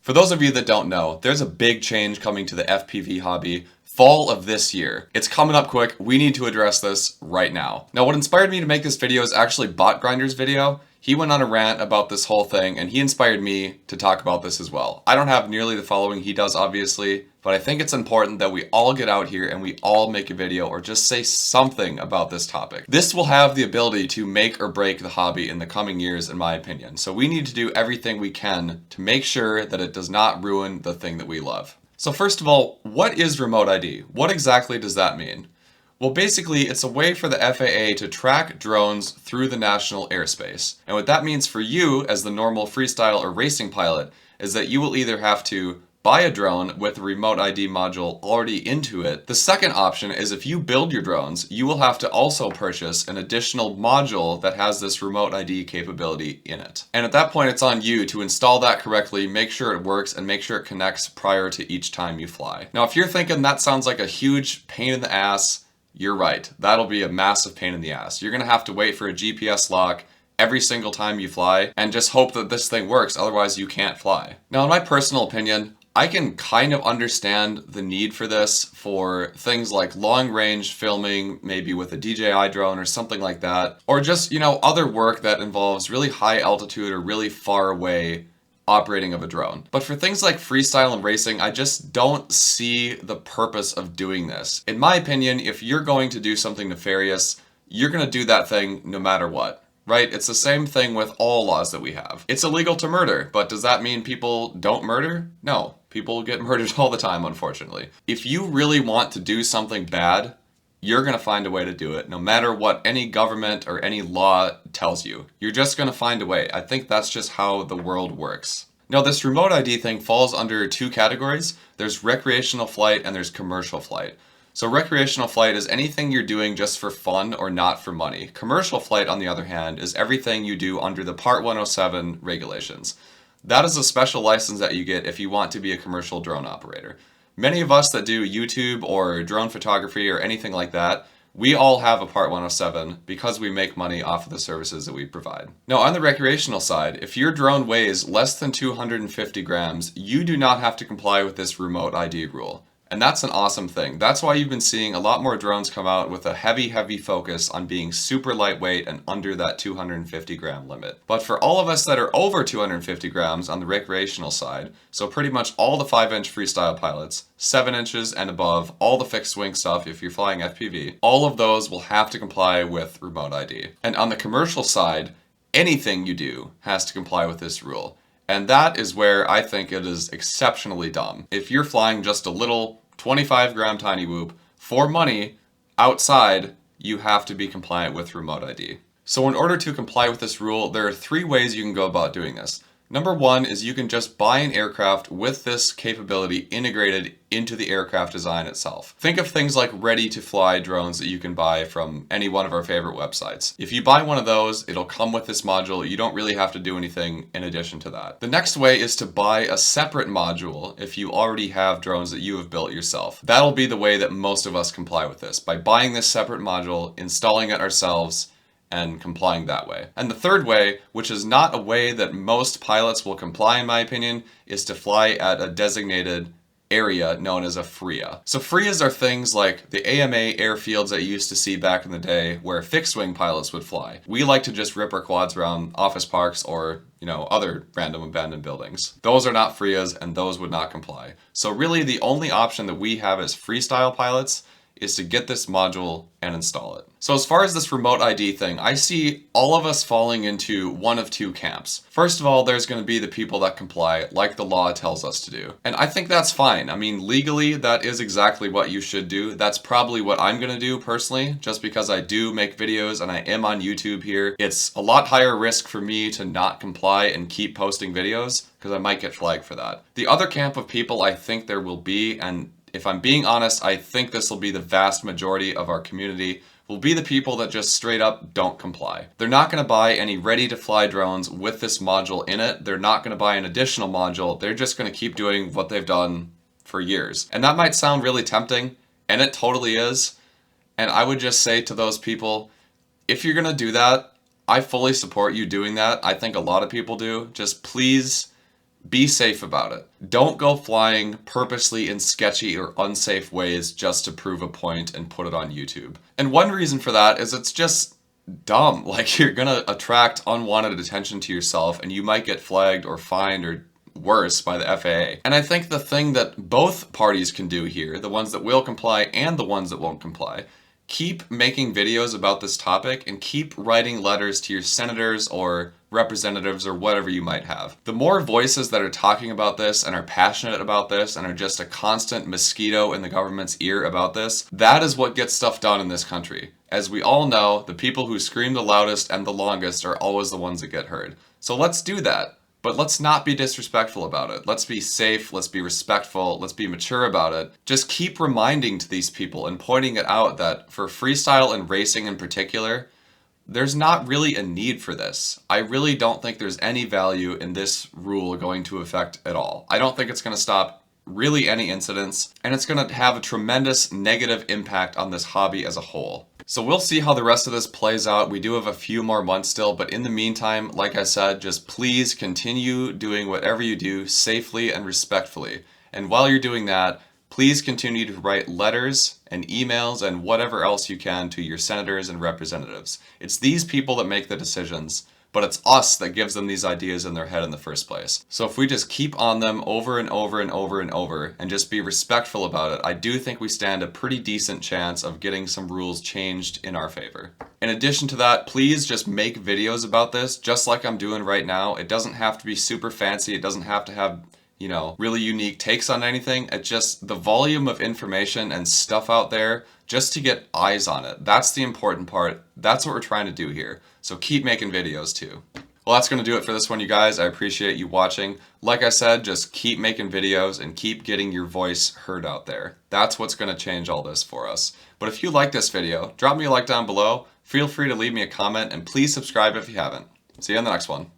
For those of you that don't know, there's a big change coming to the FPV hobby fall of this year. It's coming up quick. We need to address this right now. Now, what inspired me to make this video is actually Bot Grinder's video. He went on a rant about this whole thing and he inspired me to talk about this as well. I don't have nearly the following he does, obviously, but I think it's important that we all get out here and we all make a video or just say something about this topic. This will have the ability to make or break the hobby in the coming years, in my opinion. So we need to do everything we can to make sure that it does not ruin the thing that we love. So first of all, what is remote ID? What exactly does that mean? Well, basically, it's a way for the FAA to track drones through the national airspace. And what that means for you as the normal freestyle or racing pilot is that you will either have to buy a drone with a remote ID module already into it. The second option is if you build your drones, you will have to also purchase an additional module that has this remote ID capability in it. And at that point, it's on you to install that correctly, make sure it works, and make sure it connects prior to each time you fly. Now, if you're thinking that sounds like a huge pain in the ass, you're right. That'll be a massive pain in the ass. You're gonna have to wait for a GPS lock every single time you fly and just hope that this thing works, otherwise you can't fly. Now, in my personal opinion, I can kind of understand the need for this for things like long range filming, maybe with a DJI drone or something like that, or just, other work that involves really high altitude or really far away operating of a drone. But for things like freestyle and racing, I just don't see the purpose of doing this. In my opinion, if you're going to do something nefarious, you're going to do that thing no matter what. Right? It's the same thing with all laws that we have. It's illegal to murder, but does that mean people don't murder? No, people get murdered all the time, unfortunately. If you really want to do something bad, you're going to find a way to do it, no matter what any government or any law tells you. You're just going to find a way. I think that's just how the world works. Now, this remote ID thing falls under two categories. There's recreational flight and there's commercial flight. So recreational flight is anything you're doing just for fun or not for money. Commercial flight, on the other hand, is everything you do under the Part 107 regulations. That is a special license that you get if you want to be a commercial drone operator. Many of us that do YouTube or drone photography or anything like that, we all have a Part 107 because we make money off of the services that we provide. Now, on the recreational side, if your drone weighs less than 250 grams, you do not have to comply with this remote ID rule. And that's an awesome thing. That's why you've been seeing a lot more drones come out with a heavy focus on being super lightweight and under that 250 gram limit. But for all of us that are over 250 grams on the recreational side, so pretty much all the 5-inch freestyle pilots, 7 inches and above, all the fixed wing stuff if you're flying FPV, all of those will have to comply with remote ID. And on the commercial side, anything you do has to comply with this rule. And that is where I think it is exceptionally dumb. If you're flying just a little 25 gram tiny whoop for money outside, you have to be compliant with remote ID. So in order to comply with this rule, there are 3 ways you can go about doing this. Number 1 is you can just buy an aircraft with this capability integrated into the aircraft design itself. Think of things like ready-to-fly drones that you can buy from any one of our favorite websites. If you buy one of those, it'll come with this module. You don't really have to do anything in addition to that. The next way is to buy a separate module if you already have drones that you have built yourself. That'll be the way that most of us comply with this, by buying this separate module, installing it ourselves, and complying that way. And the third way, which is not a way that most pilots will comply in my opinion, is to fly at a designated area known as a FRIA. So FRIAs are things like the AMA airfields that you used to see back in the day where fixed wing pilots would fly. We like to just rip our quads around office parks or other random abandoned buildings. Those are not FRIAs and those would not comply. So really the only option that we have as freestyle pilots is to get this module and install it. So as far as this remote ID thing, I see all of us falling into one of 2 camps. First of all, there's going to be the people that comply like the law tells us to do. And I think that's fine. I mean, legally, that is exactly what you should do. That's probably what I'm going to do personally, just because I do make videos and I am on YouTube here. It's a lot higher risk for me to not comply and keep posting videos because I might get flagged for that. The other camp of people I think there will be, and if I'm being honest, I think this will be the vast majority of our community, will be the people that just straight up don't comply. They're not going to buy any ready-to-fly drones with this module in it. They're not going to buy an additional module. They're just going to keep doing what they've done for years. And that might sound really tempting, and it totally is. And I would just say to those people, if you're going to do that, I fully support you doing that. I think a lot of people do. Just please be safe about it. Don't go flying purposely in sketchy or unsafe ways just to prove a point and put it on YouTube. And one reason for that is it's just dumb. Like, you're gonna attract unwanted attention to yourself and you might get flagged or fined or worse by the FAA. And I think the thing that both parties can do here, the ones that will comply and the ones that won't comply, keep making videos about this topic and keep writing letters to your senators or representatives or whatever you might have. The more voices that are talking about this and are passionate about this and are just a constant mosquito in the government's ear about this, that is what gets stuff done in this country. As we all know, the people who scream the loudest and the longest are always the ones that get heard. So let's do that. But let's not be disrespectful about it. Let's be safe, let's be respectful, let's be mature about it. Just keep reminding to these people and pointing it out that for freestyle and racing in particular, there's not really a need for this. I really don't think there's any value in this rule going to effect at all. I don't think it's going to stop really any incidents, and it's going to have a tremendous negative impact on this hobby as a whole. So we'll see how the rest of this plays out. We do have a few more months still, but in the meantime, like I said, just please continue doing whatever you do safely and respectfully. And while you're doing that, please continue to write letters and emails and whatever else you can to your senators and representatives. It's these people that make the decisions, but it's us that gives them these ideas in their head in the first place. So if we just keep on them over and over and over and over and just be respectful about it, I do think we stand a pretty decent chance of getting some rules changed in our favor. In addition to that, please just make videos about this just like I'm doing right now. It doesn't have to be super fancy. It doesn't have to have, you know, really unique takes on anything. It's just the volume of information and stuff out there just to get eyes on it. That's the important part. That's what we're trying to do here. So keep making videos too. Well, that's going to do it for this one, you guys. I appreciate you watching. Like I said, just keep making videos and keep getting your voice heard out there. That's what's going to change all this for us. But if you like this video, drop me a like down below. Feel free to leave me a comment and please subscribe if you haven't. See you on the next one.